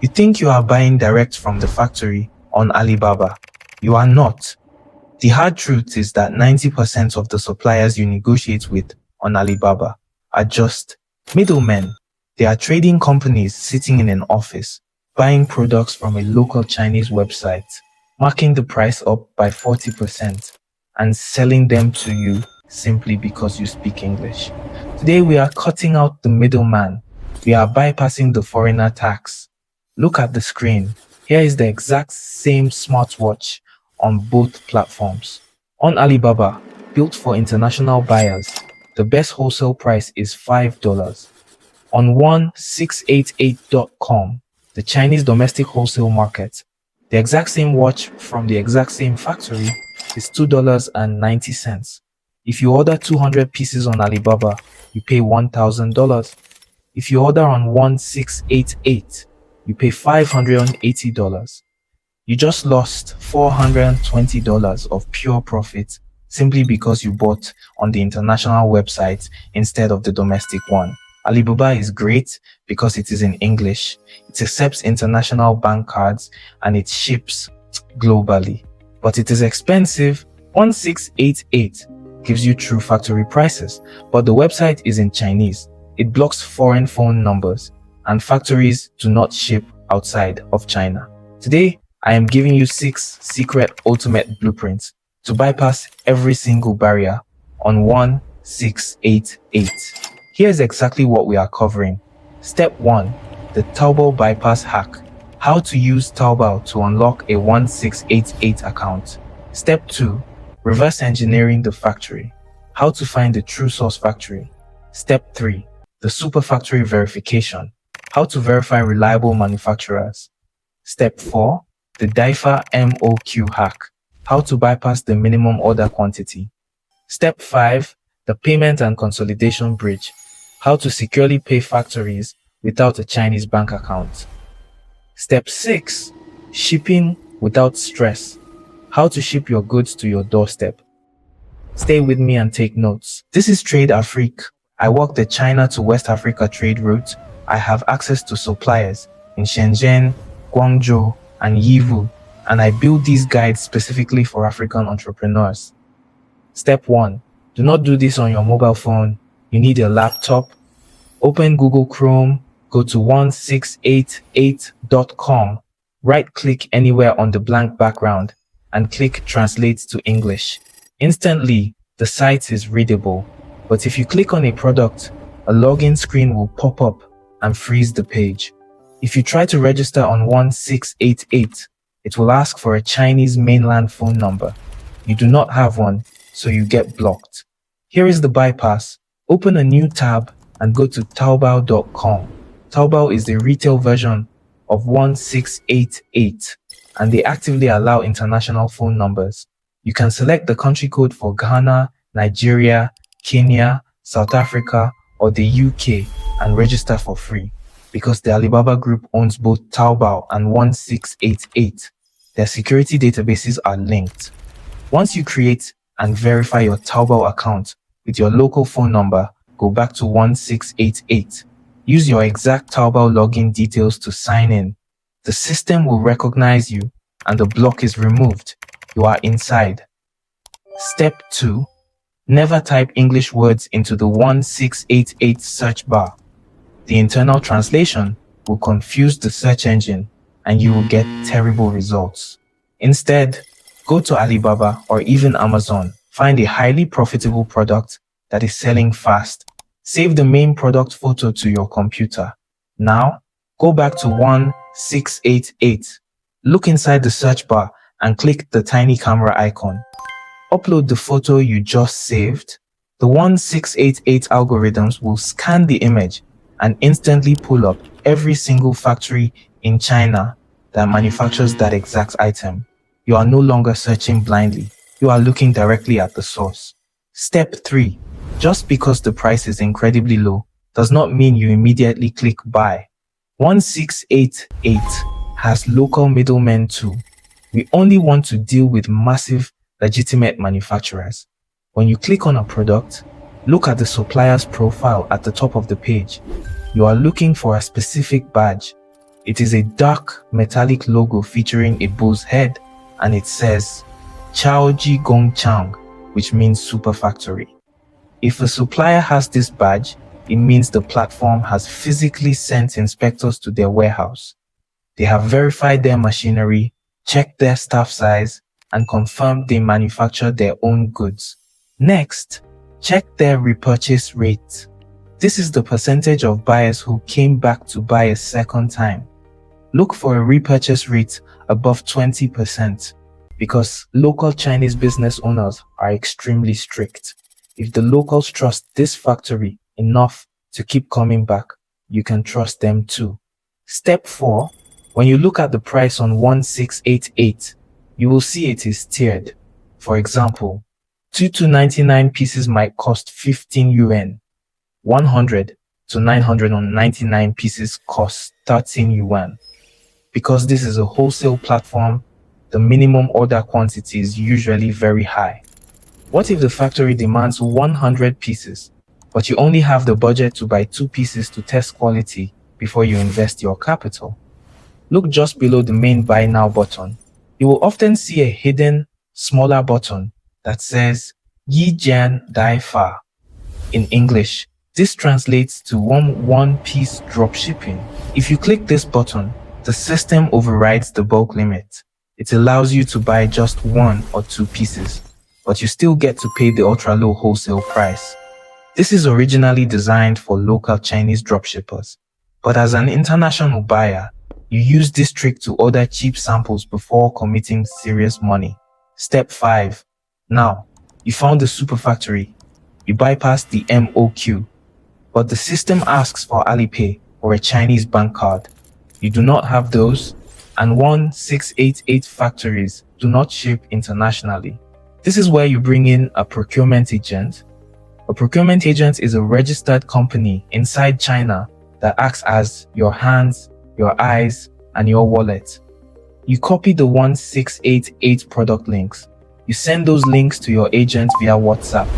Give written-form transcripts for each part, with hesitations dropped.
You think you are buying direct from the factory on Alibaba. You are not. The hard truth is that 90% of the suppliers you negotiate with on Alibaba are just middlemen. They are trading companies sitting in an office, buying products from a local Chinese website, marking the price up by 40%, and selling them to you simply because you speak English. Today we are cutting out the middleman. We are bypassing the foreigner tax. Look at the screen. Here is the exact same smartwatch on both platforms. On Alibaba, built for international buyers, the best wholesale price is $5. On 1688.com, the Chinese domestic wholesale market, the exact same watch from the exact same factory is $2.90. If you order 200 pieces on Alibaba, you pay $1,000. If you order on 1688, you pay $580. You just lost $420 of pure profit simply because you bought on the international website instead of the domestic one. Alibaba is great because it is in English, it accepts international bank cards, and it ships globally. But it is expensive. 1688 gives you true factory prices, but the website is in Chinese. It blocks foreign phone numbers, and factories do not ship outside of China. Today, I am giving you 6 secret ultimate blueprints to bypass every single barrier on 1688. Here's exactly what we are covering. Step 1. The Taobao bypass hack. How to use Taobao to unlock a 1688 account. Step 2. Reverse engineering the factory. How to find the true source factory. Step 3. The super factory verification. How to verify reliable manufacturers. Step 4. The Daifa MOQ hack. How to bypass the minimum order quantity. Step 5. The payment and consolidation bridge. How to securely pay factories without a Chinese bank account. Step 6. Shipping without stress. How to ship your goods to your doorstep. Stay with me and take notes. This is TradeAfrique. I walk the China to West Africa trade route. I have access to suppliers in Shenzhen, Guangzhou, and Yiwu, and I build these guides specifically for African entrepreneurs. Step 1. Do not do this on your mobile phone. You need a laptop. Open Google Chrome, go to 1688.com, right-click anywhere on the blank background, and click Translate to English. Instantly, the site is readable, but if you click on a product, a login screen will pop up and freeze the page. If you try to register on 1688, it will ask for a Chinese mainland phone number. You do not have one, so you get blocked. Here is the bypass. Open a new tab and go to Taobao.com. Taobao is the retail version of 1688, and they actively allow international phone numbers. You can select the country code for Ghana, Nigeria, Kenya, South Africa, or the UK and register for free. Because the Alibaba Group owns both Taobao and 1688, their security databases are linked. Once you create and verify your Taobao account with your local phone number, go back to 1688. Use your exact Taobao login details to sign in. The system will recognize you and the block is removed. You are inside. Step 2. Never type English words into the 1688 search bar. The internal translation will confuse the search engine and you will get terrible results. Instead, go to Alibaba or even Amazon. Find a highly profitable product that is selling fast. Save the main product photo to your computer. Now, go back to 1688. Look inside the search bar and click the tiny camera icon. Upload the photo you just saved. The 1688 algorithms will scan the image and instantly pull up every single factory in China that manufactures that exact item. You are no longer searching blindly. You are looking directly at the source. Step 3. Just because the price is incredibly low does not mean you immediately click buy. 1688 has local middlemen too. We only want to deal with massive, legitimate manufacturers. When you click on a product, look at the supplier's profile at the top of the page. You are looking for a specific badge. It is a dark metallic logo featuring a bull's head, and it says Chaoji Gongchang, which means super factory. If a supplier has this badge, it means the platform has physically sent inspectors to their warehouse. They have verified their machinery, checked their staff size, and confirmed they manufacture their own goods. Next, check their repurchase rate. This is the percentage of buyers who came back to buy a second time. Look for a repurchase rate above 20% because local Chinese business owners are extremely strict. If the locals trust this factory enough to keep coming back, you can trust them too. Step 4. When you look at the price on 1688, you will see it is tiered. For example, 2299 pieces might cost 15 yuan. 100 to 999 pieces cost 13 yuan. Because this is a wholesale platform, the minimum order quantity is usually very high. What if the factory demands 100 pieces, but you only have the budget to buy 2 pieces to test quality before you invest your capital? Look just below the main Buy Now button. You will often see a hidden, smaller button that says Yijian Daifa. In English, this translates to one-piece dropshipping. If you click this button, the system overrides the bulk limit. It allows you to buy just 1 or 2 pieces, but you still get to pay the ultra-low wholesale price. This is originally designed for local Chinese dropshippers, but as an international buyer, you use this trick to order cheap samples before committing serious money. Step 5. Now, you found the super factory. You bypass the MOQ, but the system asks for Alipay or a Chinese bank card. You do not have those, and 1688 factories do not ship internationally. This is where you bring in a procurement agent. A procurement agent is a registered company inside China that acts as your hands, your eyes, and your wallet. You copy the 1688 product links. You send those links to your agent via WhatsApp.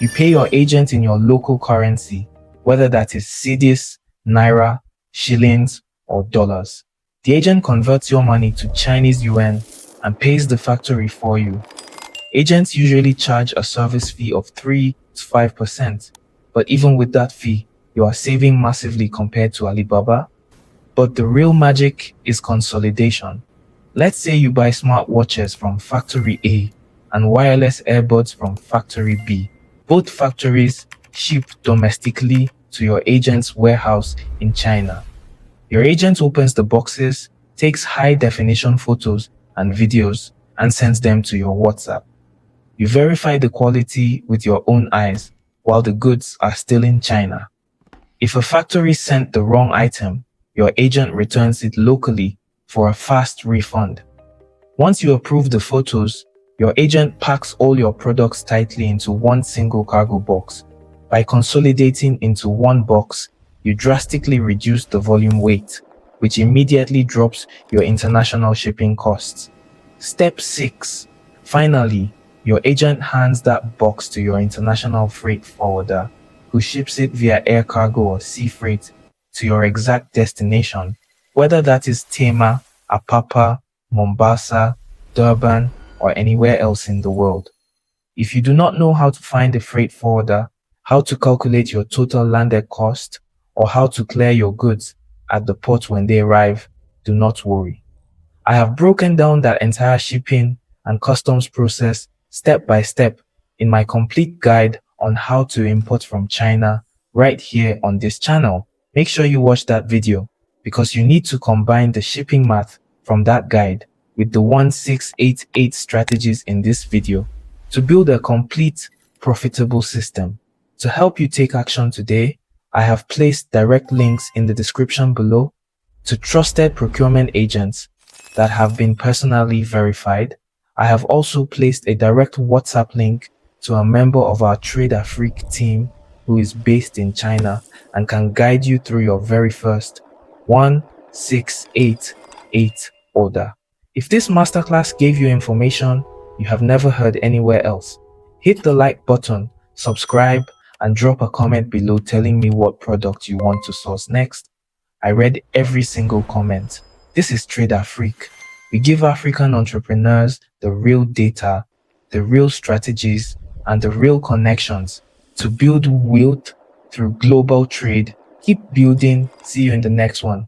You pay your agent in your local currency, whether that is cedis, naira, shillings, or dollars. The agent converts your money to Chinese yuan and pays the factory for you. Agents usually charge a service fee of 3 to 5%, but even with that fee, you are saving massively compared to Alibaba. But the real magic is consolidation. Let's say you buy smartwatches from factory A and wireless earbuds from factory B. Both factories ship domestically to your agent's warehouse in China. Your agent opens the boxes, takes high-definition photos and videos, and sends them to your WhatsApp. You verify the quality with your own eyes while the goods are still in China. If a factory sent the wrong item, your agent returns it locally for a fast refund. Once you approve the photos, your agent packs all your products tightly into one single cargo box. By consolidating into one box, you drastically reduce the volume weight, which immediately drops your international shipping costs. Step 6. Finally, your agent hands that box to your international freight forwarder, who ships it via air cargo or sea freight to your exact destination, whether that is Tema, Apapa, Mombasa, Durban, or anywhere else in the world. If you do not know how to find a freight forwarder, how to calculate your total landed cost, or how to clear your goods at the port when they arrive, do not worry. I have broken down that entire shipping and customs process step by step in my complete guide on how to import from China right here on this channel. Make sure you watch that video because you need to combine the shipping math from that guide with the 1688 strategies in this video to build a complete, profitable system. To help you take action today, I have placed direct links in the description below to trusted procurement agents that have been personally verified. I have also placed a direct WhatsApp link to a member of our TradeAfrique team who is based in China and can guide you through your very first 1688 order. If this masterclass gave you information you have never heard anywhere else, hit the like button, subscribe, and drop a comment below telling me what product you want to source next. I read every single comment. This is TradeAfrique. We give African entrepreneurs the real data, the real strategies, and the real connections to build wealth through global trade. Keep building. See you in the next one.